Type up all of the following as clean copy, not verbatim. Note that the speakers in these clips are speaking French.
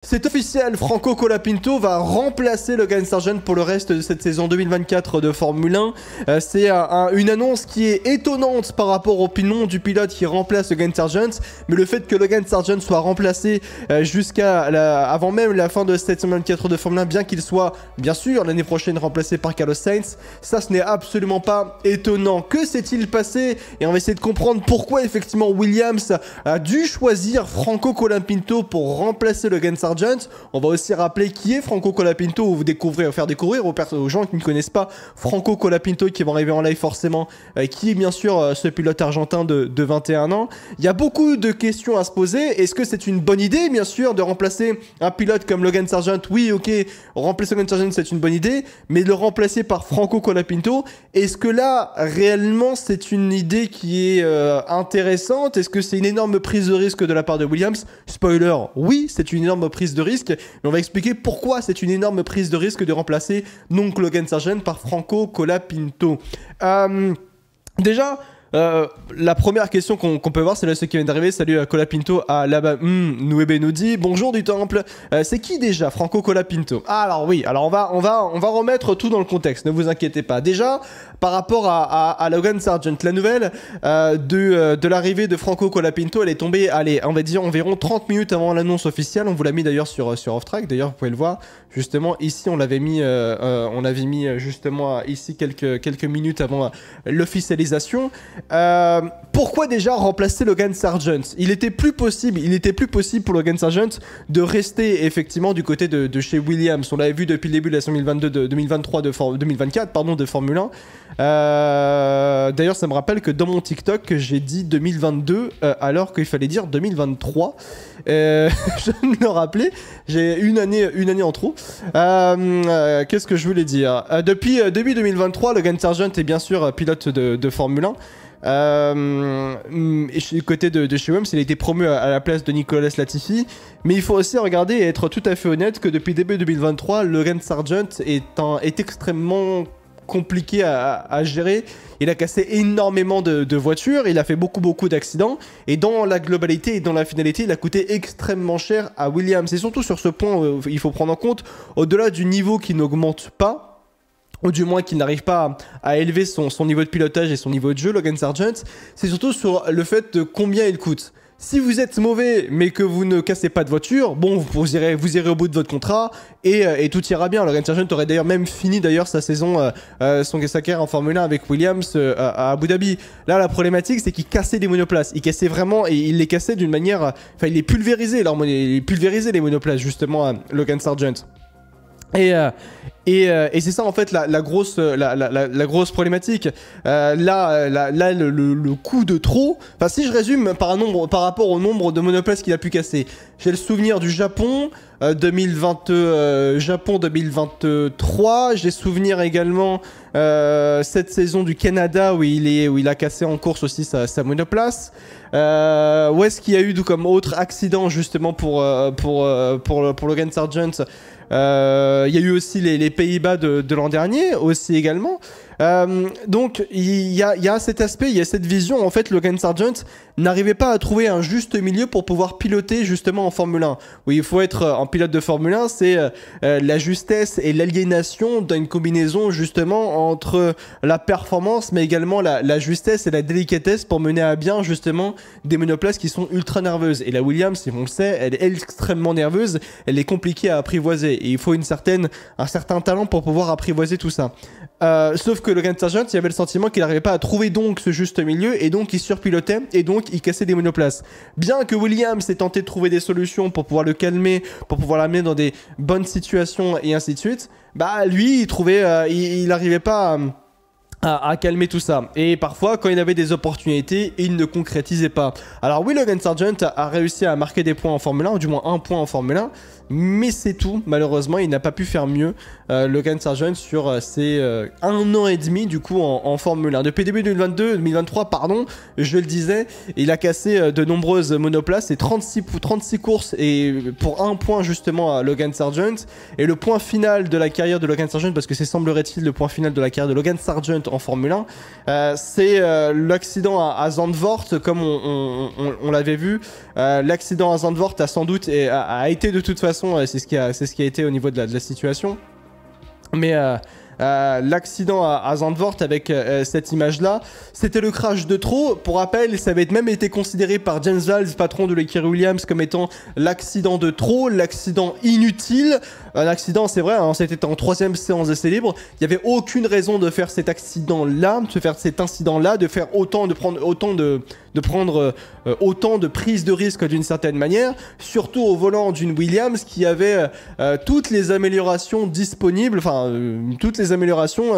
C'est officiel, Franco Colapinto va remplacer Logan Sargeant pour le reste de cette saison 2024 de Formule 1. C'est une annonce qui est étonnante par rapport au nom du pilote qui remplace Logan Sargeant, mais le fait que Logan Sargeant soit remplacé avant même la fin de cette saison 2024 de Formule 1, bien qu'il soit bien sûr l'année prochaine remplacé par Carlos Sainz, ça ce n'est absolument pas étonnant. Que s'est-il passé? Et on va essayer de comprendre pourquoi effectivement Williams a dû choisir Franco Colapinto pour remplacer Logan Sargeant. On va aussi rappeler qui est Franco Colapinto, ou faire découvrir aux gens qui ne connaissent pas Franco Colapinto, qui vont arriver en live forcément, qui est bien sûr ce pilote argentin de 21 ans. Il y a beaucoup de questions à se poser. Est-ce que c'est une bonne idée, bien sûr, de remplacer un pilote comme Logan Sargeant? Oui, ok, remplacer Logan Sargeant c'est une bonne idée, mais de le remplacer par Franco Colapinto, est-ce que là, réellement, c'est une idée qui est intéressante? Est-ce que c'est une énorme prise de risque de la part de Williams? Spoiler, oui, c'est une énorme prise de risque, mais on va expliquer pourquoi c'est une énorme prise de risque de remplacer donc Logan Sargeant par Franco Colapinto. Déjà, la première question qu'on peut voir, c'est là ceux qui viennent d'arriver. Salut à Colapinto, à là-bas. Nouébé nous dit bonjour du temple. C'est qui déjà Franco Colapinto? Alors oui, alors on va remettre tout dans le contexte, ne vous inquiétez pas. Déjà, par rapport à Logan Sargeant, la nouvelle de l'arrivée de Franco Colapinto, elle est tombée, allez, on va dire environ 30 minutes avant l'annonce officielle. On vous l'a mis d'ailleurs sur Off-Track, d'ailleurs vous pouvez le voir. Justement, ici on l'avait mis, justement ici quelques minutes avant l'officialisation. Pourquoi déjà remplacer Logan Sargeant? Il était plus possible pour Logan Sargeant de rester effectivement du côté de chez Williams. On l'avait vu depuis le début de la saison 2024 de Formule 1. D'ailleurs, ça me rappelle que dans mon TikTok, j'ai dit 2022 alors qu'il fallait dire 2023. Je me le rappelais, j'ai une année en trop. Qu'est-ce que je voulais dire? Depuis début 2023, Logan Sargeant est bien sûr pilote de Formule 1. Et du côté de chez Williams, il a été promu à la place de Nicolas Latifi. Mais il faut aussi regarder et être tout à fait honnête que depuis début 2023, Logan Sargeant est extrêmement compliqué à gérer. Il a cassé énormément de voitures, il a fait beaucoup d'accidents, et dans la globalité et dans la finalité, il a coûté extrêmement cher à Williams. Et surtout sur ce point, il faut prendre en compte, au-delà du niveau qui n'augmente pas, ou du moins qu'il n'arrive pas à élever son niveau de pilotage et son niveau de jeu, Logan Sargeant, c'est surtout sur le fait de combien il coûte. Si vous êtes mauvais mais que vous ne cassez pas de voiture, bon, vous irez au bout de votre contrat et tout ira bien. Logan Sargeant aurait d'ailleurs même fini sa saison, sa carrière en Formule 1 avec Williams à Abu Dhabi. Là, la problématique, c'est qu'il cassait des monoplaces. Il cassait vraiment, et il les cassait d'une manière... Enfin, il les pulvérisait, il pulvérisait les monoplaces, justement, Logan Sargeant. Et c'est ça en fait la grosse problématique. Le coût de trop. Enfin, si je résume par rapport au nombre de monoplaces qu'il a pu casser, j'ai le souvenir du Japon 2023. J'ai souvenir également cette saison du Canada où il a cassé en course aussi sa monoplace. Où est-ce qu'il y a eu comme autre accident justement pour Logan Sargeant? Il y a eu aussi les Pays-Bas de l'an dernier aussi également. Donc il y a cet aspect, il y a cette vision. En fait, Logan Sargeant n'arrivait pas à trouver un juste milieu pour pouvoir piloter justement en Formule 1. Oui, il faut être en pilote de Formule 1, c'est la justesse et l'aliénation d'une combinaison justement entre la performance mais également la justesse et la délicatesse pour mener à bien justement des monoplaces qui sont ultra nerveuses. Et la Williams, on le sait, elle est extrêmement nerveuse, elle est compliquée à apprivoiser et il faut un certain talent pour pouvoir apprivoiser tout ça. Sauf que Logan Sargeant, il y avait le sentiment qu'il n'arrivait pas à trouver donc ce juste milieu et donc il surpilotait et donc il cassait des monoplaces. Bien que Williams ait tenté de trouver des solutions pour pouvoir le calmer, pour pouvoir l'amener dans des bonnes situations et ainsi de suite, bah lui il n'arrivait pas à calmer tout ça. Et parfois, quand il avait des opportunités, il ne concrétisait pas. Alors oui, Logan Sargeant a réussi à marquer des points en Formule 1, ou du moins un point en Formule 1, mais c'est tout. Malheureusement, il n'a pas pu faire mieux, Logan Sargeant, sur ses 1 an et demi, du coup, en Formule 1. Depuis début 2023, pardon, je le disais, il a cassé de nombreuses monoplaces, et 36 courses, et pour 1 point, justement, à Logan Sargeant. Et le point final de la carrière de Logan Sargeant, parce que c'est, semblerait-il, le point final de la carrière de Logan Sargeant en Formule 1, c'est l'accident à Zandvoort, comme on l'avait vu. L'accident à Zandvoort a sans doute a été de toute façon façon, c'est ce qui a été au niveau de la situation. Mais l'accident à Zandvoort avec cette image-là, c'était le crash de trop. Pour rappel, ça avait même été considéré par James Valls, patron de l'écurie Williams, comme étant l'accident de trop, l'accident inutile. Un accident, c'est vrai, hein, c'était en 3e séance d'essai libre. Il n'y avait aucune raison de faire cet accident-là, de faire de prendre autant de prises de risque d'une certaine manière, surtout au volant d'une Williams qui avait toutes les améliorations disponibles, toutes les améliorations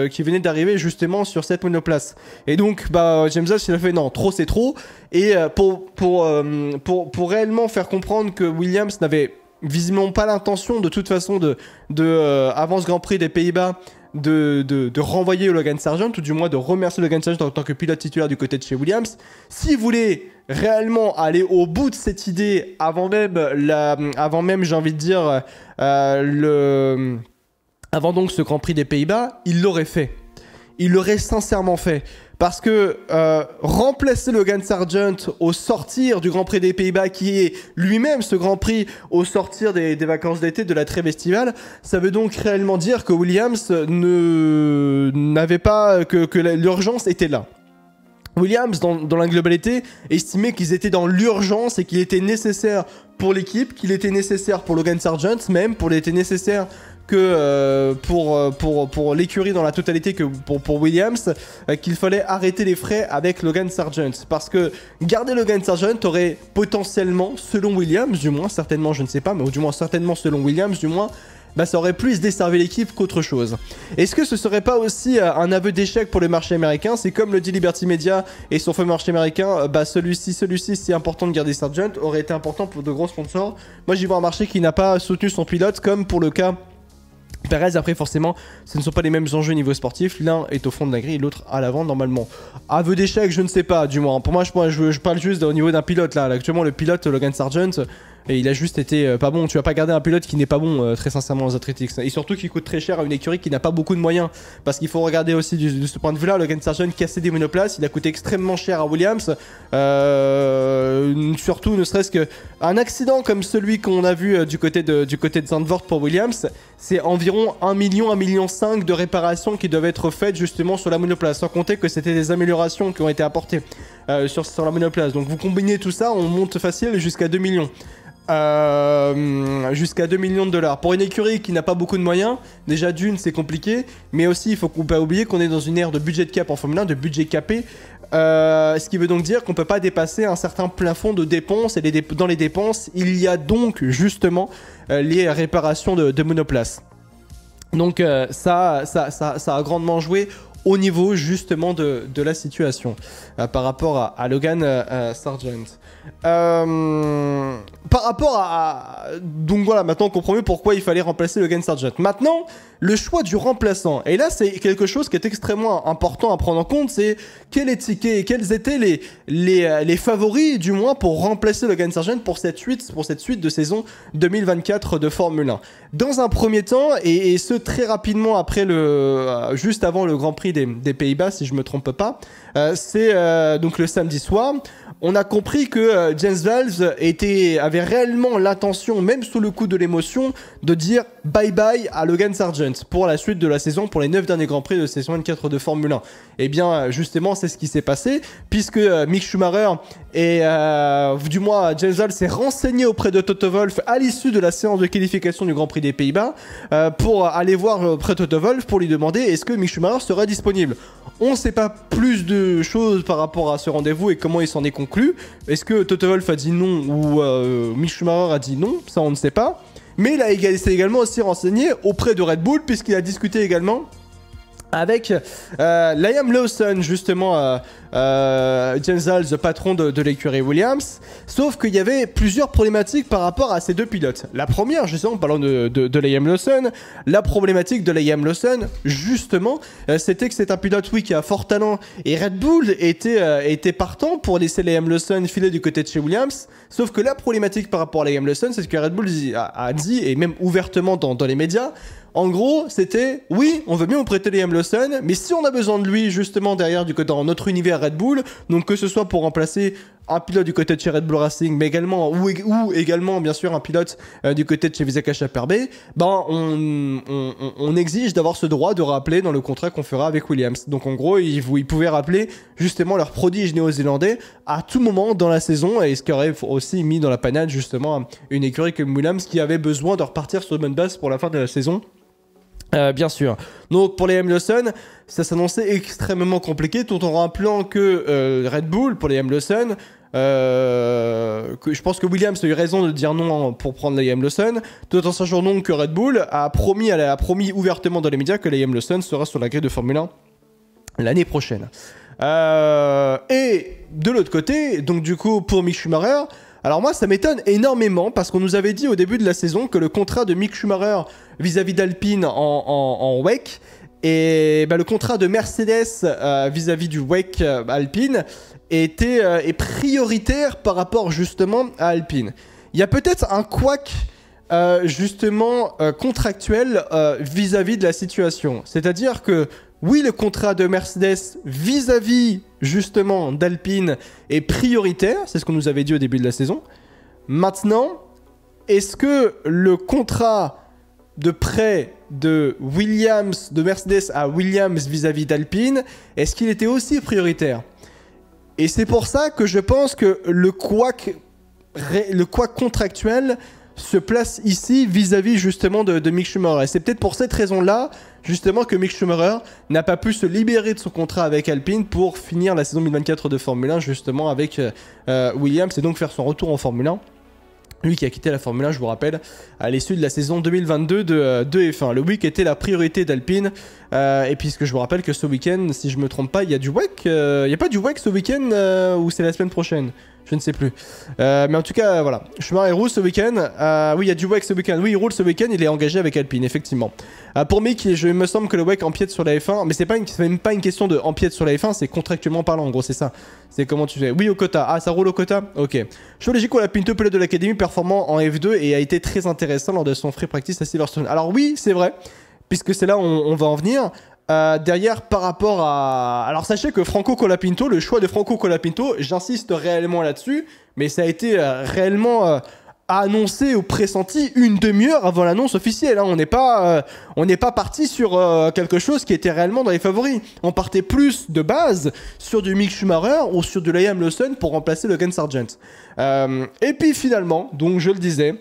qui venaient d'arriver justement sur cette monoplace. Et donc, James Valls, il a fait non, trop c'est trop. Et pour réellement faire comprendre que Williams n'avait visiblement pas l'intention de toute façon avant ce Grand Prix des Pays-Bas de renvoyer Logan Sargent, ou du moins de remercier Logan Sargent en tant que pilote titulaire du côté de chez Williams. S'il voulait réellement aller au bout de cette idée avant même j'ai envie de dire avant donc ce Grand Prix des Pays-Bas, il l'aurait fait. Il l'aurait sincèrement fait. Parce que remplacer Logan Sargent au sortir du Grand Prix des Pays-Bas, qui est lui-même ce Grand Prix au sortir des vacances d'été, de la trêve estivale, ça veut donc réellement dire que Williams n'avait pas... que l'urgence était là. Williams, dans la globalité, estimait qu'ils étaient dans l'urgence et qu'il était nécessaire pour l'équipe, qu'il était nécessaire pour Logan Sargent, même, qu'il était nécessaire que pour l'écurie dans la totalité, que pour Williams, qu'il fallait arrêter les frais avec Logan Sargent. Parce que garder Logan Sargent aurait potentiellement, selon Williams, du moins, certainement, je ne sais pas, mais du moins certainement selon Williams, du moins, ça aurait plus desservi l'équipe qu'autre chose. Est-ce que ce serait pas aussi un aveu d'échec pour le marché américain? C'est comme le dit Liberty Media et son fameux marché américain, celui-ci, c'est important de garder Sargent, aurait été important pour de gros sponsors. Moi, j'y vois un marché qui n'a pas soutenu son pilote, comme pour le cas Perez. Après, forcément, ce ne sont pas les mêmes enjeux niveau sportif. L'un est au fond de la grille, l'autre à l'avant, normalement. Aveu d'échec, je ne sais pas, du moins. Pour moi, je parle juste au niveau d'un pilote, là. Actuellement, le pilote, Logan Sargent, et il a juste été pas bon. Tu vas pas garder un pilote qui n'est pas bon, très sincèrement, aux Athletics. Et surtout qui coûte très cher à une écurie qui n'a pas beaucoup de moyens. Parce qu'il faut regarder aussi de ce point de vue-là, Logan Sargent cassait des monoplaces, il a coûté extrêmement cher à Williams. Surtout, ne serait-ce qu'un accident comme celui qu'on a vu du côté de Zandvoort pour Williams, c'est environ 1 million, 1,5 million de réparations qui doivent être faites justement sur la monoplace. Sans compter que c'était des améliorations qui ont été apportées sur la monoplace. Donc vous combinez tout ça, on monte facile jusqu'à 2 millions. Jusqu'à 2 millions de dollars. Pour une écurie qui n'a pas beaucoup de moyens, déjà d'une c'est compliqué, mais aussi il faut pas oublier qu'on est dans une ère de budget cap en Formule 1, de budget capé, ce qui veut donc dire qu'on peut pas dépasser un certain plafond de dépenses, et dans les dépenses il y a donc justement les réparations de monoplace. Donc ça a grandement joué au niveau justement de la situation par rapport à Logan Sargent. Par rapport à... Donc voilà, maintenant on comprend mieux pourquoi il fallait remplacer Logan Sargent. Maintenant, le choix du remplaçant. Et là, c'est quelque chose qui est extrêmement important à prendre en compte, c'est quels étaient les favoris, du moins, pour remplacer Logan Sargent pour cette suite de saison 2024 de Formule 1. Dans un premier temps, et ce très rapidement après juste avant le Grand Prix des Pays-Bas, si je me trompe pas, c'est donc le samedi soir. On a compris que James Valls avait réellement l'intention, même sous le coup de l'émotion, de dire bye bye à Logan Sargent pour la suite de la saison, pour les 9 derniers Grands Prix de saison 24 de Formule 1. Et bien justement c'est ce qui s'est passé, puisque Mick Schumacher et du moins James Valls s'est renseigné auprès de Toto Wolff à l'issue de la séance de qualification du Grand Prix des Pays-Bas pour aller voir auprès de Toto Wolff pour lui demander est-ce que Mick Schumacher serait disponible. On ne sait pas plus de choses par rapport à ce rendez-vous et comment il s'en est conclu. Est-ce que Toto Wolff a dit non ou Mick Schumacher a dit non? Ça on ne sait pas. Mais il s'est également aussi renseigné auprès de Red Bull, puisqu'il a discuté également avec Liam Lawson, justement, James Valls, le patron de l'écurie Williams. Sauf qu'il y avait plusieurs problématiques par rapport à ces deux pilotes. La première, justement, parlant de Liam Lawson, la problématique de Liam Lawson, justement, c'était que c'est un pilote, oui, qui a fort talent, et Red Bull était partant pour laisser Liam Lawson filer du côté de chez Williams. Sauf que la problématique par rapport à Liam Lawson, c'est ce que Red Bull a dit, et même ouvertement dans les médias. En gros, c'était, oui, on veut bien vous prêter Liam Lawson, mais si on a besoin de lui, justement, derrière, dans notre univers Red Bull, donc que ce soit pour remplacer un pilote du côté de chez Red Bull Racing, mais également, ou également, bien sûr, un pilote du côté de chez Vizaka Chaperbe, ben, on exige d'avoir ce droit de rappeler dans le contrat qu'on fera avec Williams. Donc, en gros, ils pouvaient rappeler justement leur prodige néo-zélandais à tout moment dans la saison, et ce qui aurait aussi mis dans la panade, justement, une écurie comme Williams qui avait besoin de repartir sur de bonnes bases pour la fin de la saison. Bien sûr. Donc pour les Liam Lawson, ça s'annonçait extrêmement compliqué, tout en rappelant que Red Bull, pour les Liam Lawson, je pense que Williams a eu raison de dire non pour prendre les Liam Lawson, tout en sachant donc que Red Bull a promis ouvertement dans les médias que les Liam Lawson sera sur la grille de Formule 1 l'année prochaine. Et de l'autre côté, donc du coup pour Mick Schumacher, alors moi ça m'étonne énormément parce qu'on nous avait dit au début de la saison que le contrat de Mick Schumacher vis-à-vis d'Alpine en WEC et le contrat de Mercedes vis-à-vis du WEC Alpine est prioritaire par rapport justement à Alpine. Il y a peut-être un couac justement contractuel vis-à-vis de la situation. C'est-à-dire que oui, le contrat de Mercedes vis-à-vis justement d'Alpine est prioritaire, c'est ce qu'on nous avait dit au début de la saison. Maintenant, est-ce que le contrat de prêt de Mercedes à Williams vis-à-vis d'Alpine, est-ce qu'il était aussi prioritaire? Et c'est pour ça que je pense que le couac contractuel se place ici vis-à-vis justement de Mick Schumacher. Et c'est peut-être pour cette raison-là, justement, que Mick Schumacher n'a pas pu se libérer de son contrat avec Alpine pour finir la saison 2024 de Formule 1, justement, avec Williams, et donc faire son retour en Formule 1. Lui qui a quitté la Formule 1, je vous rappelle, à l'issue de la saison 2022 de F1. Le week était la priorité d'Alpine. Et puisque je vous rappelle que ce week-end, si je me trompe pas, il y a du WEC. Il n'y a pas du WEC ce week-end ou c'est la semaine prochaine? Je ne sais plus. Mais en tout cas, voilà. Schumacher roule ce week-end. Oui, il y a du WEC ce week-end. Oui, il roule ce week-end. Il est engagé avec Alpine, effectivement. Pour Mick, il me semble que le WEC empiète sur la F1. Mais c'est même pas une question de empiète sur la F1. C'est contractuellement parlant. En gros, c'est ça. C'est comment tu fais. Oui, au quota. Ah, ça roule au quota? Ok. Chevalier Colapinto, pilote de l'académie, performant en F2 et a été très intéressant lors de son free practice à Silverstone. Alors, oui, c'est vrai. Puisque c'est là où on va en venir. Derrière, par rapport à... Alors sachez que Franco Colapinto, le choix de Franco Colapinto, j'insiste réellement là-dessus, mais ça a été réellement annoncé ou pressenti une demi-heure avant l'annonce officielle. Hein. On n'est pas parti sur quelque chose qui était réellement dans les favoris. On partait plus de base sur du Mick Schumacher ou sur du Liam Lawson pour remplacer Logan Sargent. Et puis finalement, donc je le disais,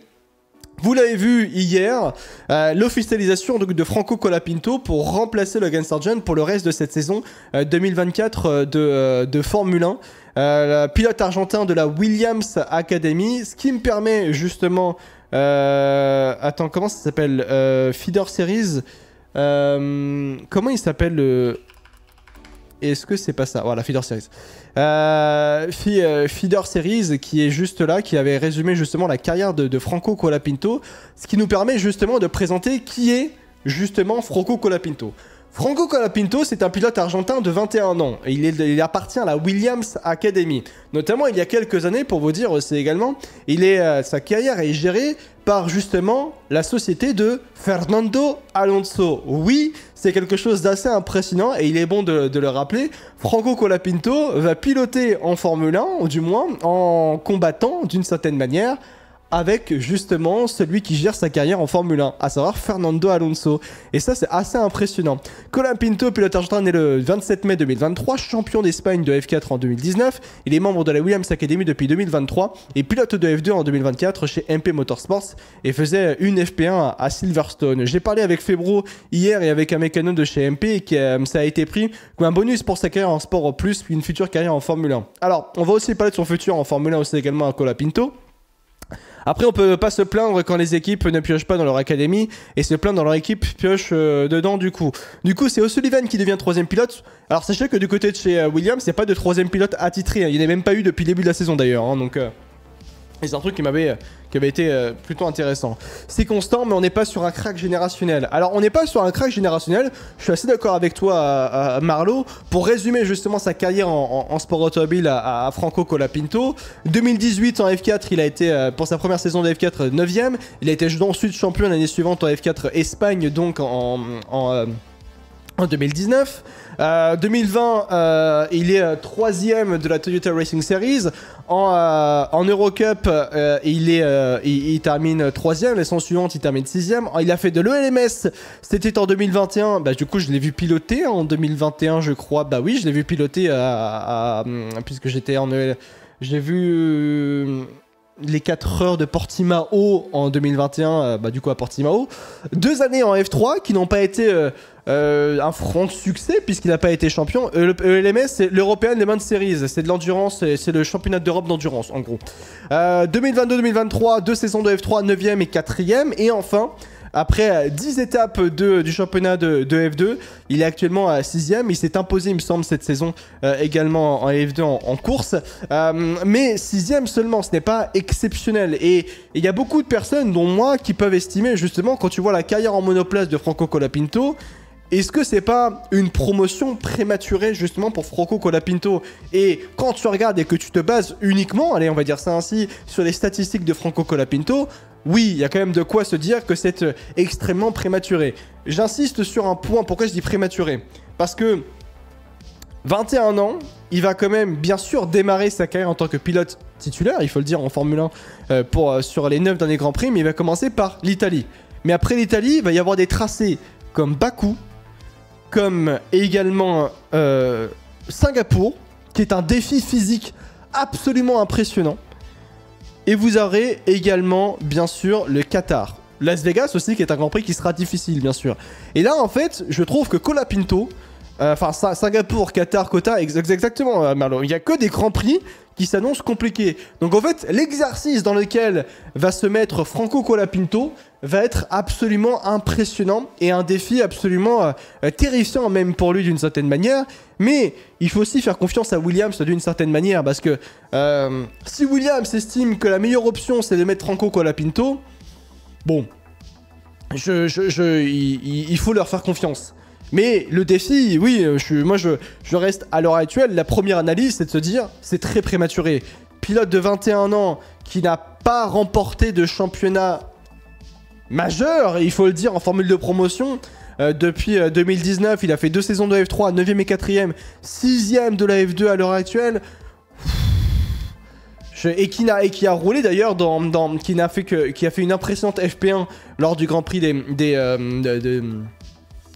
vous l'avez vu hier, l'officialisation de Franco Colapinto pour remplacer Logan Sargent pour le reste de cette saison 2024 de Formule 1. Pilote argentin de la Williams Academy, ce qui me permet justement... attends, comment ça s'appelle Feeder Series. Comment il s'appelle Est-ce que c'est pas ça? Voilà, Feeder Series. Feeder Series qui est juste là, qui avait résumé justement la carrière de Franco Colapinto, ce qui nous permet justement de présenter qui est justement Franco Colapinto. Franco Colapinto, c'est un pilote argentin de 21 ans. Et il appartient à la Williams Academy. Notamment, il y a quelques années, pour vous dire aussi également, sa carrière est gérée par justement la société de Fernando Alonso. Oui, c'est quelque chose d'assez impressionnant et il est bon de le rappeler. Franco Colapinto va piloter en Formule 1, ou du moins en combattant d'une certaine manière, avec justement celui qui gère sa carrière en Formule 1, à savoir Fernando Alonso. Et ça, c'est assez impressionnant. Colapinto, pilote argentin, né le 27 mai 2023, champion d'Espagne de F4 en 2019. Il est membre de la Williams Academy depuis 2023 et pilote de F2 en 2024 chez MP Motorsports et faisait une FP1 à Silverstone. J'ai parlé avec Febro hier et avec un mécano de chez MP et ça a été pris comme un bonus pour sa carrière en sport en plus, puis une future carrière en Formule 1. Alors, on va aussi parler de son futur en Formule 1 aussi également à Colapinto. Après, on peut pas se plaindre quand les équipes ne piochent pas dans leur académie et se plaindre dans leur équipe pioche dedans du coup. Du coup, c'est O'Sullivan qui devient 3ème pilote. Alors sachez que du côté de chez Williams, il n'y a pas de 3ème pilote attitré. Hein. Il n'y en a même pas eu depuis le début de la saison d'ailleurs. Hein, donc c'est un truc qui avait été plutôt intéressant. C'est constant, mais on n'est pas sur un crack générationnel. Alors, on n'est pas sur un crack générationnel. Je suis assez d'accord avec toi, Marlo. Pour résumer justement sa carrière en sport automobile à Franco Colapinto, 2018 en F4, il a été, pour sa première saison de F4, 9ème. Il a été ensuite champion l'année suivante en F4 Espagne, donc en en 2019. 2020, il est troisième de la Toyota Racing Series. En Eurocup, il termine troisième. La saison suivante, il termine sixième. Il a fait de l'ELMS. C'était en 2021. Bah, du coup, je l'ai vu piloter en 2021, je crois. Bah oui, je l'ai vu piloter puisque j'étais en ELMS. J'ai vu les 4 heures de Portimao en 2021, du coup à Portimao. 2 années en F3 qui n'ont pas été un franc succès puisqu'il n'a pas été champion. LMS, c'est l'European Le Mans Series, c'est de l'endurance, c'est le championnat d'Europe d'endurance en gros. 2022-2023, 2 saisons de F3, 9e et 4e. Et enfin, après 10 étapes du championnat de F2, il est actuellement à 6ème. Il s'est imposé, il me semble, cette saison également en F2 en course. Mais 6ème seulement, ce n'est pas exceptionnel. Et il y a beaucoup de personnes, dont moi, qui peuvent estimer justement, quand tu vois la carrière en monoplace de Franco Colapinto, est-ce que c'est pas une promotion prématurée justement pour Franco Colapinto? Et quand tu regardes et que tu te bases uniquement, allez on va dire ça ainsi, sur les statistiques de Franco Colapinto, oui, il y a quand même de quoi se dire que c'est extrêmement prématuré. J'insiste sur un point, pourquoi je dis prématuré? Parce que 21 ans, il va quand même bien sûr démarrer sa carrière en tant que pilote titulaire, il faut le dire en Formule 1 sur les 9 derniers Grands Prix, mais il va commencer par l'Italie. Mais après l'Italie, il va y avoir des tracés comme Bakou, comme également Singapour, qui est un défi physique absolument impressionnant. Et vous aurez également, bien sûr, le Qatar. Las Vegas aussi, qui est un Grand Prix qui sera difficile, bien sûr. Et là, en fait, je trouve que Colapinto, Singapour, Qatar, Kota, exactement, Merlot, il n'y a que des Grands Prix qui s'annoncent compliqués. Donc en fait, l'exercice dans lequel va se mettre Franco Colapinto va être absolument impressionnant et un défi absolument terrifiant même pour lui d'une certaine manière. Mais il faut aussi faire confiance à Williams d'une certaine manière parce que si Williams estime que la meilleure option c'est de mettre Franco Colapinto, bon, il faut leur faire confiance. Mais le défi, oui, je reste à l'heure actuelle, la première analyse c'est de se dire c'est très prématuré. Pilote de 21 ans qui n'a pas remporté de championnat majeur, il faut le dire, en formule de promotion. Depuis 2019, il a fait 2 saisons de F3, 9e et 4e, 6e de la F2 à l'heure actuelle. Et qui a roulé d'ailleurs qui a fait une impressionnante FP1 lors du Grand Prix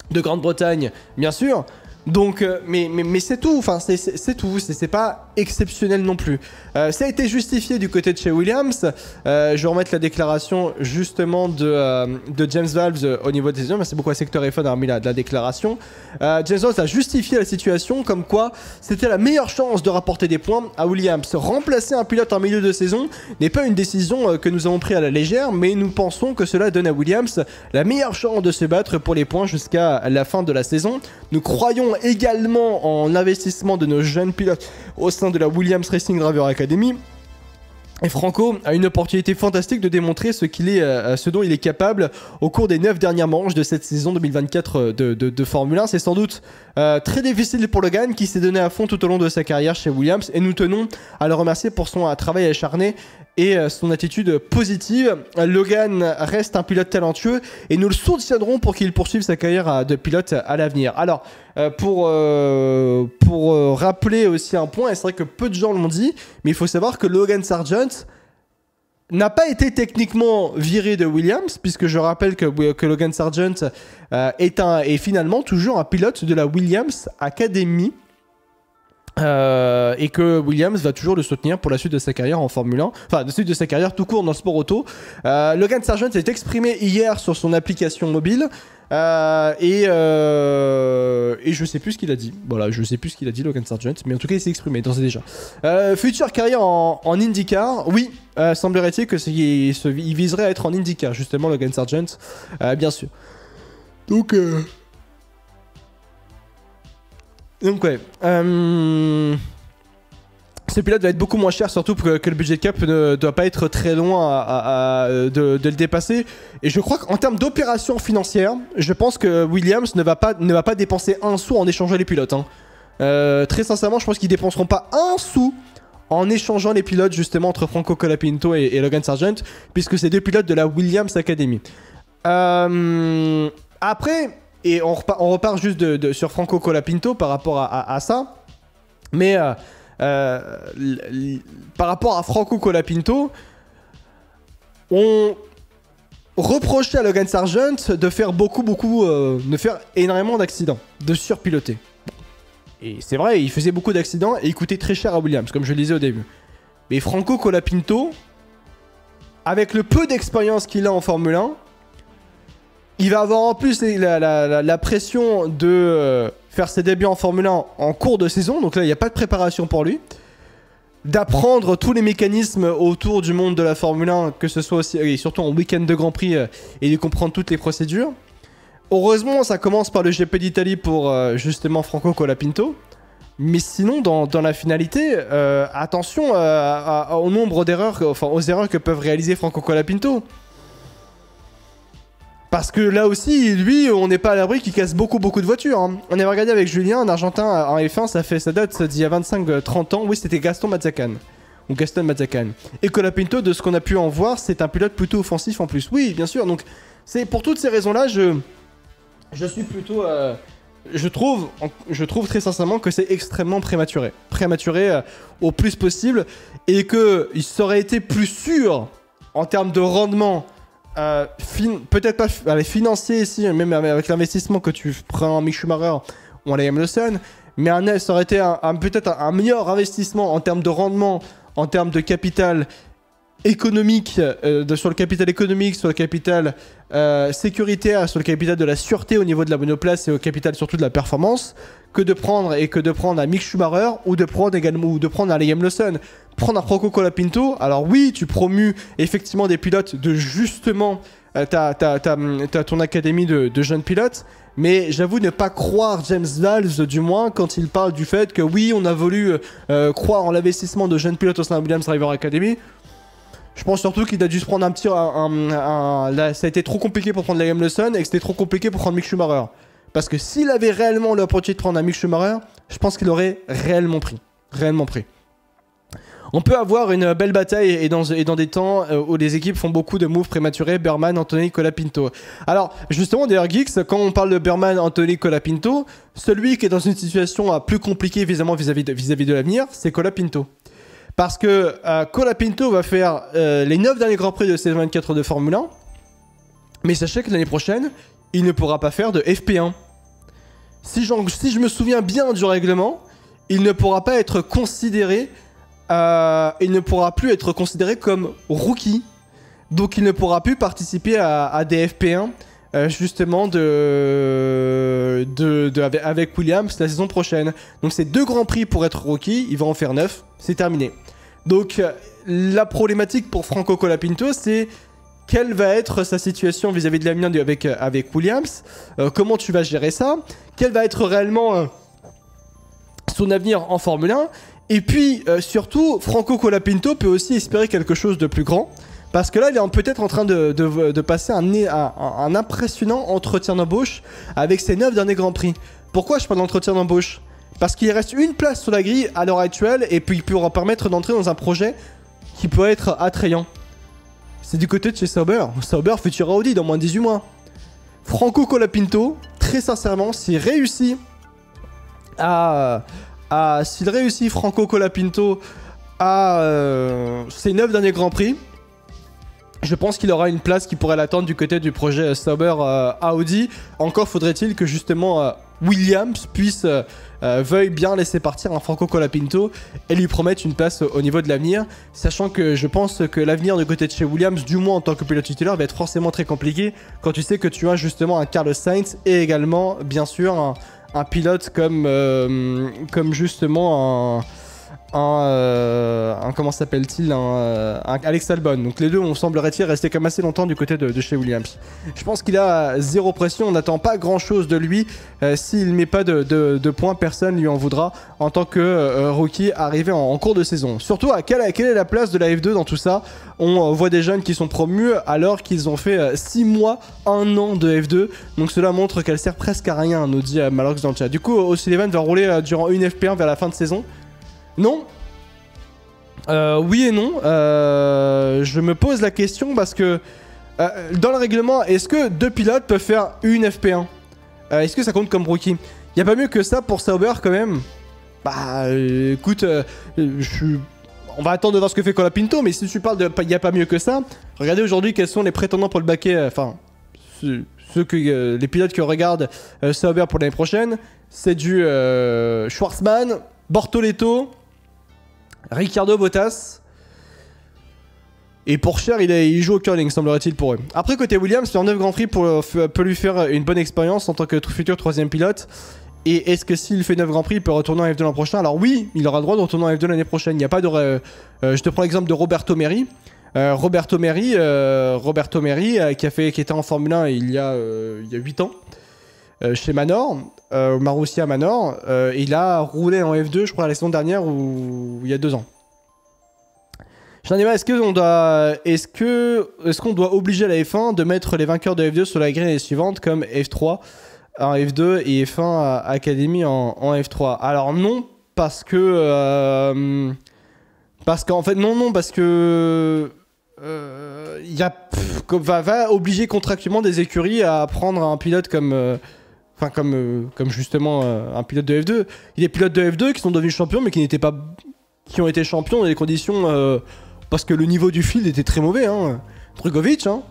de Grande-Bretagne, bien sûr. Donc, mais c'est tout, enfin c'est tout, c'est pas exceptionnel non plus. Ça a été justifié du côté de chez Williams. Je vais remettre la déclaration justement de James Valves au niveau des décisions. Merci beaucoup à Secteur F1 d'avoir mis la déclaration. James Valves a justifié la situation comme quoi c'était la meilleure chance de rapporter des points à Williams. Remplacer un pilote en milieu de saison n'est pas une décision que nous avons prise à la légère, mais nous pensons que cela donne à Williams la meilleure chance de se battre pour les points jusqu'à la fin de la saison. Nous croyons également en l'investissement de nos jeunes pilotes au sein de la Williams Racing Driver Academy. Et Franco a une opportunité fantastique de démontrer ce dont il est capable au cours des 9 dernières manches de cette saison 2024 de Formule 1. C'est sans doute très difficile pour Logan qui s'est donné à fond tout au long de sa carrière chez Williams et nous tenons à le remercier pour son travail acharné et son attitude positive. Logan reste un pilote talentueux et nous le soutiendrons pour qu'il poursuive sa carrière de pilote à l'avenir. Alors, pour rappeler aussi un point, et c'est vrai que peu de gens l'ont dit, mais il faut savoir que Logan Sargent n'a pas été techniquement viré de Williams, puisque je rappelle que Logan Sargent est finalement toujours un pilote de la Williams Academy. Et que Williams va toujours le soutenir pour la suite de sa carrière en Formule 1, enfin la suite de sa carrière tout court dans le sport auto. Logan Sargent s'est exprimé hier sur son application mobile et je sais plus ce qu'il a dit. Voilà, je sais plus ce qu'il a dit Logan Sargent, mais en tout cas il s'est exprimé d'ores et déjà. Future carrière en IndyCar, oui, semblerait-il que il viserait à être en IndyCar justement Logan Sargent, bien sûr. Donc ouais, ce pilote va être beaucoup moins cher, surtout que le budget cap ne doit pas être très loin de le dépasser. Et je crois qu'en termes d'opération financière, je pense que Williams ne va pas dépenser un sou en échangeant les pilotes. Très sincèrement, je pense qu'ils dépenseront pas un sou en échangeant les pilotes justement entre Franco Colapinto et Logan Sargent, puisque c'est 2 pilotes de la Williams Academy. Après... et on repart juste sur Franco Colapinto par rapport à ça. Mais par rapport à Franco Colapinto, on reprochait à Logan Sargent de faire de faire énormément d'accidents, de surpiloter. Et c'est vrai, il faisait beaucoup d'accidents et il coûtait très cher à Williams, comme je le disais au début. Mais Franco Colapinto, avec le peu d'expérience qu'il a en Formule 1, il va avoir en plus la pression de faire ses débuts en Formule 1 en cours de saison. Donc là, il n'y a pas de préparation pour lui. D'apprendre tous les mécanismes autour du monde de la Formule 1, que ce soit aussi, et surtout en week-end de Grand Prix, et de comprendre toutes les procédures. Heureusement, ça commence par le GP d'Italie pour justement Franco Colapinto. Mais sinon, dans la finalité, attention au nombre d'erreurs, enfin aux erreurs que peuvent réaliser Franco Colapinto. Parce que là aussi, lui, on n'est pas à l'abri qu'il casse beaucoup de voitures. Hein. On avait regardé avec Julien, un Argentin en F1, ça date d'il y a 25-30 ans. Oui, c'était Gaston Mazzacane. Ou Gaston Mazzacane. Et Colapinto, de ce qu'on a pu en voir, c'est un pilote plutôt offensif en plus. Oui, bien sûr. Donc, c'est pour toutes ces raisons-là, je suis plutôt... Je trouve très sincèrement que c'est extrêmement prématuré. Prématuré au plus possible. Et que il aurait été plus sûr en termes de rendement... peut-être pas financier ici, même avec l'investissement que tu prends en Mick Schumacher ou en Liam Lawson, mais ça aurait été peut-être un meilleur investissement en termes de rendement, en termes de capital économique, sur le capital économique, sur le capital sécuritaire, sur le capital de la sûreté au niveau de la monoplace et au capital surtout de la performance, que de prendre un Mick Schumacher ou de prendre un Liam Lawson. Prendre un Franco Colapinto, alors oui, tu promues effectivement des pilotes de justement t'as ton académie de jeunes pilotes, mais j'avoue ne pas croire James Valls, du moins, quand il parle du fait que oui, on a voulu croire en l'investissement de jeunes pilotes au sein de Williams Driver Academy. Je pense surtout qu'il a dû se prendre là, ça a été trop compliqué pour prendre Liam Lawson et que c'était trop compliqué pour prendre Mick Schumacher. Parce que s'il avait réellement l'opportunité de prendre un Mick Schumacher, je pense qu'il aurait réellement pris. On peut avoir une belle bataille et dans des temps où les équipes font beaucoup de moves prématurés, Berman, Anthony, Colapinto. Alors, justement, d'ailleurs, Geeks, quand on parle de Berman, Anthony, Colapinto, celui qui est dans une situation plus compliquée vis-à-vis de l'avenir, c'est Colapinto. Parce que Colapinto va faire les 9 derniers Grands Prix de saison 24 de Formule 1, mais sachez que l'année prochaine, il ne pourra pas faire de FP1. Si je me souviens bien du règlement, il ne pourra pas être considéré... il ne pourra plus être considéré comme rookie. Donc il ne pourra plus participer à des FP1 justement avec Williams la saison prochaine. Donc c'est 2 grands prix pour être rookie, il va en faire 9, c'est terminé. Donc la problématique pour Franco Colapinto, c'est quelle va être sa situation vis-à-vis de l'avenir avec Williams, comment tu vas gérer ça, quel va être réellement son avenir en Formule 1. Et puis, surtout, Franco Colapinto peut aussi espérer quelque chose de plus grand. Parce que là, il est peut-être en train de passer un impressionnant entretien d'embauche avec ses 9 derniers Grands Prix. Pourquoi je parle d'entretien d'embauche? Parce qu'il reste une place sur la grille à l'heure actuelle et puis il pourra permettre d'entrer dans un projet qui peut être attrayant. C'est du côté de chez Sauber. Sauber, futur Audi dans moins de 18 mois. Franco Colapinto, très sincèrement, s'il réussit Franco Colapinto à ses 9 derniers Grands Prix, je pense qu'il aura une place qui pourrait l'attendre du côté du projet Sauber Audi. Encore faudrait-il que justement Williams veuille bien laisser partir un Franco Colapinto et lui promettre une place au niveau de l'avenir, sachant que je pense que l'avenir du côté de chez Williams, du moins en tant que pilote titulaire, va être forcément très compliqué quand tu sais que tu as justement un Carlos Sainz et également bien sûr un pilote comme justement comment s'appelle-t-il, un Alex Albon. Donc les deux, on semblerait-il rester comme assez longtemps du côté de chez Williams. Je pense qu'il a zéro pression, on n'attend pas grand-chose de lui. S'il ne met pas de points, personne lui en voudra en tant que rookie arrivé en cours de saison. Surtout, quelle est la place de la F2 dans tout ça? On voit des jeunes qui sont promus alors qu'ils ont fait 6 mois, 1 an de F2. Donc cela montre qu'elle sert presque à rien, nous dit Malox dans le chat. Du coup, O'Sullivan va rouler durant une FP1 vers la fin de saison. Non. Oui et non. Je me pose la question parce que dans le règlement, est-ce que 2 pilotes peuvent faire une FP1? est-ce que ça compte comme rookie? Y a pas mieux que ça pour Sauber quand même? Bah écoute, on va attendre de voir ce que fait Colapinto, mais si tu parles de y a pas mieux que ça, regardez aujourd'hui quels sont les prétendants pour le baquet, enfin les pilotes qui regardent Sauber pour l'année prochaine, c'est du Schwarzman, Bortoleto, Ricardo Bottas. Et pour Cher, il joue au curling, semblerait-il, pour eux. Après, côté Williams, faire 9 Grands Prix peut lui faire une bonne expérience en tant que futur 3ème pilote. Et est-ce que s'il fait 9 Grands Prix, il peut retourner en F2 l'an prochain? Alors oui, il aura le droit de retourner en F2 l'année prochaine. Il n'y a pas de... je te prends l'exemple de Roberto Merhi. Roberto Merhi, qui était en Formule 1 il y a 8 ans, chez Manor, Marussia Manor. Il a roulé en F2, je crois, la saison dernière ou il y a 2 ans. Est-ce qu'on doit obliger la F1 de mettre les vainqueurs de F2 sur la grille suivante comme F3 en F2 et F1 Academy en F3? Alors non, parce que... parce qu'en fait, non, parce que... va obliger contractuellement des écuries à prendre un pilote comme... comme justement un pilote de F2. Il y a des pilotes de F2 qui sont devenus champions mais qui n'étaient pas... qui ont été champions dans des conditions... parce que le niveau du field était très mauvais, hein. Drugovich, hein.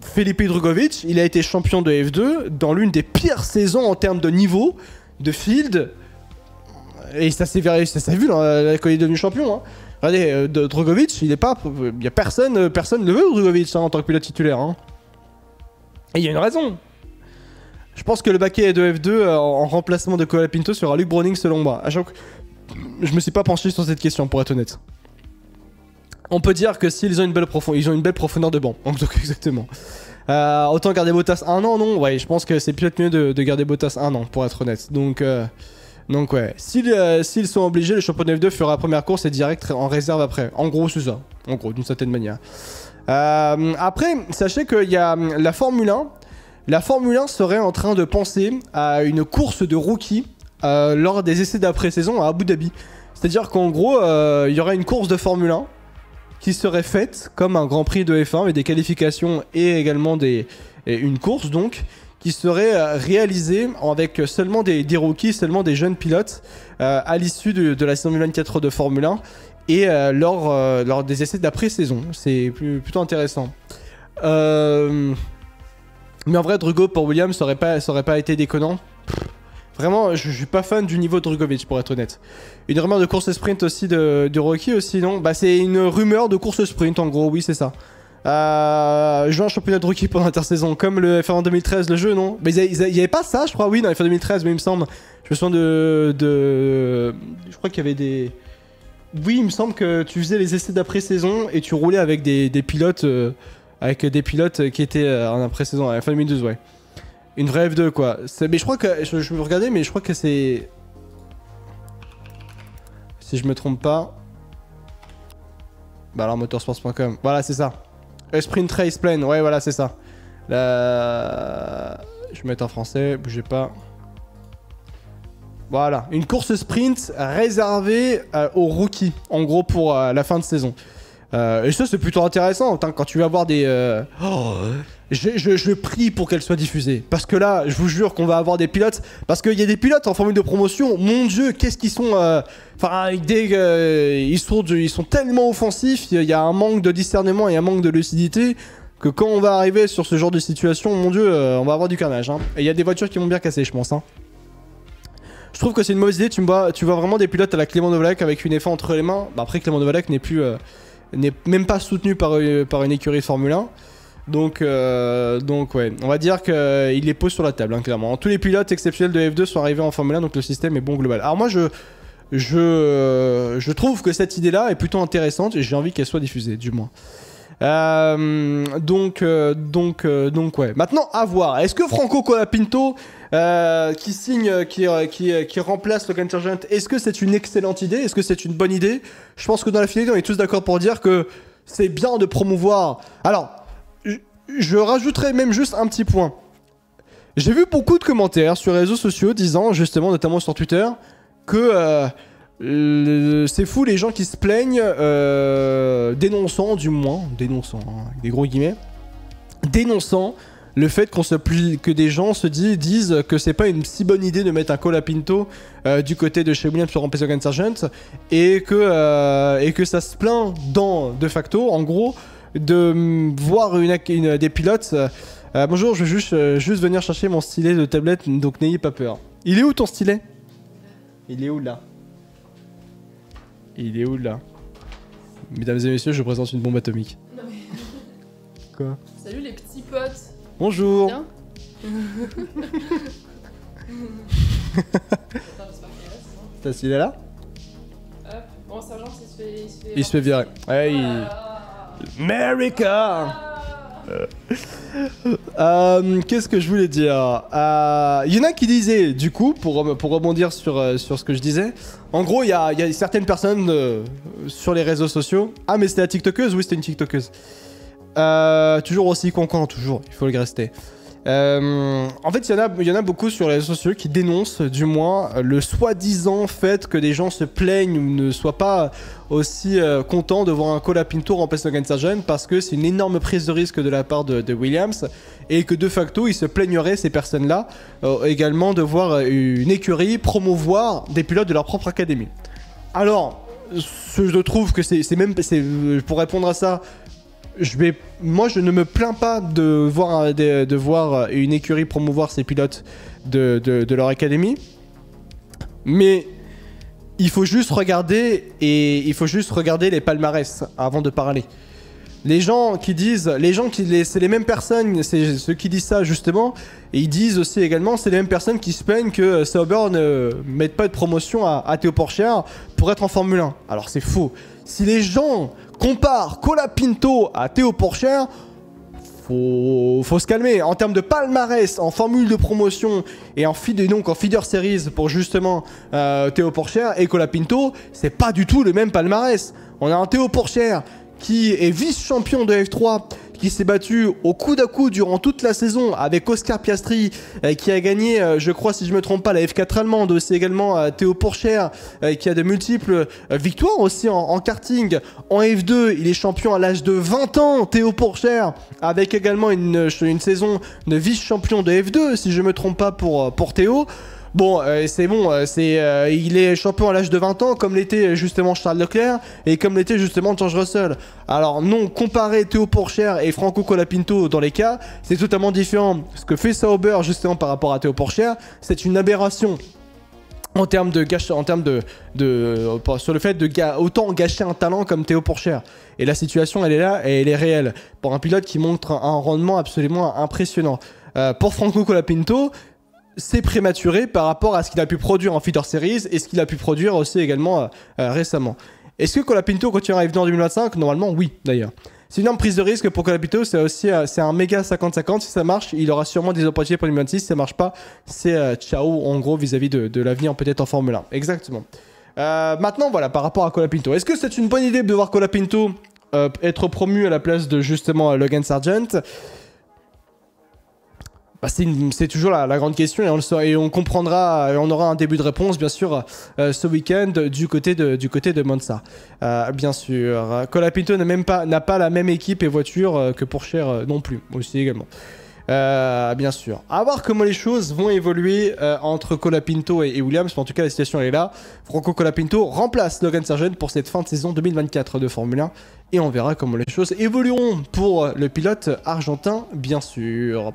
Felipe Drugovich, il a été champion de F2 dans l'une des pires saisons en termes de niveau, de field. Et ça s'est vu quand il est devenu champion, hein. Regardez, Drugovich, il est pas... Il y a personne le veut, Drugovich, hein, en tant que pilote titulaire, hein. Et il y a une raison. Je pense que le baquet de F2 en remplacement de Colapinto sera Luke Browning selon moi. Je me suis pas penché sur cette question, pour être honnête. On peut dire que s'ils ont une belle profondeur de banc. Donc exactement. Autant garder Bottas 1 an, non? Ouais, je pense que c'est peut-être mieux de garder Bottas 1 an, pour être honnête. Donc ouais. S'ils sont obligés, le championnat F2 fera la première course et direct en réserve après. En gros, c'est ça. En gros, d'une certaine manière. Après, sachez qu'il y a la Formule 1. La Formule 1 serait en train de penser à une course de rookie lors des essais d'après-saison à Abu Dhabi. C'est-à-dire qu'en gros, il y aurait une course de Formule 1 qui serait faite comme un Grand Prix de F1 avec des qualifications et également une course donc qui serait réalisée avec seulement des rookies, seulement des jeunes pilotes à l'issue de la saison 2024 de Formule 1 et lors des essais d'après-saison. C'est plutôt intéressant. Mais en vrai, Drugo pour Williams, ça aurait pas été déconnant. Vraiment, je suis pas fan du niveau de Drugovich, pour être honnête. Une rumeur de course sprint aussi de Rocky aussi, non? Bah c'est une rumeur de course sprint en gros, oui c'est ça. Jouer un championnat de rookie pendant l'intersaison, comme le F1 2013, le jeu, non? Mais il y avait pas ça, je crois, oui, dans le F1 2013, mais il me semble. Je me souviens je crois qu'il y avait des... Oui, il me semble que tu faisais les essais d'après-saison et tu roulais avec des pilotes... qui étaient en après-saison, à la fin 2012, ouais. Une vraie F2 quoi. Mais je crois que... Je me regardais mais je crois que c'est... Si je me trompe pas... Bah alors motorsports.com. Voilà c'est ça. Sprint Race Plane. Ouais voilà c'est ça. Je vais mettre en français. Bougez pas. Voilà. Une course sprint réservée aux rookies. En gros pour la fin de saison. Et ça c'est plutôt intéressant. Quand tu vas avoir des... Je prie pour qu'elle soit diffusée. Parce que là, je vous jure qu'on va avoir des pilotes. Parce qu'il y a des pilotes en formule de promotion. Mon Dieu, qu'est-ce qu'ils sont... Enfin, ils sont tellement offensifs. Il y a un manque de discernement et un manque de lucidité. Que quand on va arriver sur ce genre de situation, mon Dieu, on va avoir du carnage. Hein. Et il y a des voitures qui vont bien casser, je pense. Hein. Je trouve que c'est une mauvaise idée. Tu vois vraiment des pilotes à la Clément Novalak avec une F1 entre les mains. Bah, après, Clément Novalak n'est même pas soutenu par une écurie de Formule 1. Donc ouais, on va dire qu'il les pose sur la table, hein, clairement. Tous les pilotes exceptionnels de F2 sont arrivés en Formule 1, donc le système est bon global. Alors moi, je trouve que cette idée-là est plutôt intéressante et j'ai envie qu'elle soit diffusée, du moins. Donc ouais. Maintenant, à voir. Est-ce que Franco Colapinto, qui remplace Logan Sargent, est-ce que c'est une excellente idée? Est-ce que c'est une bonne idée? Je pense que dans la finalité, on est tous d'accord pour dire que c'est bien de promouvoir... Alors... Je rajouterais même juste un petit point. J'ai vu beaucoup de commentaires sur les réseaux sociaux disant, justement, notamment sur Twitter, que c'est fou les gens qui se plaignent, dénonçant, hein, avec des gros guillemets, dénonçant le fait que des gens disent que c'est pas une si bonne idée de mettre un Colapinto du côté de chez Williams pour remplacer Logan Sargent et que ça se plaint de facto, en gros, de voir des pilotes. Bonjour, je vais juste venir chercher mon stylet de tablette, donc n'ayez pas peur. Il est où ton stylet? Il est où là? Il est où là? Mesdames et messieurs, je présente une bombe atomique. Non mais... Quoi? Salut les petits potes. Bonjour. Bien. T'as stylet là? Hop. Bon, Sergent, Il se fait virer. Ouais, America! Qu'est-ce que je voulais dire? Il y en a qui disaient, du coup, pour rebondir sur ce que je disais, en gros, il y a certaines personnes sur les réseaux sociaux. Ah, mais c'était la TikTokeuse? Oui, c'était une TikTokeuse. Toujours aussi concon, toujours, il faut le rester. En fait, il y en a beaucoup sur les réseaux sociaux qui dénoncent, du moins, le soi-disant fait que des gens se plaignent ou ne soient pas aussi contents de voir un Colapinto remplacer Logan Sargent parce que c'est une énorme prise de risque de la part de Williams et que de facto, ils se plaigneraient, ces personnes-là, également de voir une écurie promouvoir des pilotes de leur propre académie. Alors, je trouve que pour répondre à ça, moi je ne me plains pas de voir une écurie promouvoir ses pilotes de leur académie, mais il faut juste regarder les palmarès avant de parler. C'est les mêmes personnes, c'est ceux qui disent ça justement, et ils disent aussi également, c'est les mêmes personnes qui se plaignent que Sauber ne mette pas de promotion à Théo Pourchaire pour être en Formule 1. Alors c'est faux. Si les gens comparent Colapinto à Théo Pourchaire, faut se calmer. En termes de palmarès, en formule de promotion et en feeder series pour justement Théo Pourchaire et Colapinto, c'est pas du tout le même palmarès. On a un Théo Pourchaire qui est vice-champion de F3, qui s'est battu au coude à coude durant toute la saison avec Oscar Piastri, qui a gagné, je crois si je me trompe pas, la F4 allemande. Aussi également Théo Pourchaire, qui a de multiples victoires aussi en karting. En F2, il est champion à l'âge de 20 ans, Théo Pourchaire, avec également une saison de vice-champion de F2, si je me trompe pas pour Théo. Bon, c'est bon, il est champion à l'âge de 20 ans, comme l'était justement Charles Leclerc, et comme l'était justement George Russell. Alors non, comparer Théo Pourchaire et Franco Colapinto dans les cas, c'est totalement différent. Ce que fait Sauber justement par rapport à Théo Pourchaire, c'est une aberration. Sur le fait de autant gâcher un talent comme Théo Pourchaire. Et la situation, elle est là et elle est réelle. Pour un pilote qui montre un rendement absolument impressionnant. Pour Franco Colapinto, c'est prématuré par rapport à ce qu'il a pu produire en Feeder Series et ce qu'il a pu produire aussi également récemment. Est-ce que Colapinto continuera à F2 en 2025? Normalement, oui, d'ailleurs. C'est une énorme prise de risque pour Colapinto, c'est un méga 50-50. Si ça marche, il aura sûrement des opportunités pour 2026. Si ça marche pas, c'est ciao, en gros, vis-à-vis de l'avenir peut-être en Formule 1. Exactement. Maintenant, voilà, par rapport à Colapinto. Est-ce que c'est une bonne idée de voir Colapinto être promu à la place de justement Logan Sargent? C'est toujours la grande question et on comprendra, on aura un début de réponse bien sûr ce week-end du côté de Monza. Bien sûr, Colapinto n'a pas la même équipe et voiture que Pourchaire non plus, aussi également. Bien sûr. À voir comment les choses vont évoluer entre Colapinto et Williams, mais en tout cas la situation elle est là. Franco Colapinto remplace Logan Sargent pour cette fin de saison 2024 de Formule 1 et on verra comment les choses évolueront pour le pilote argentin bien sûr.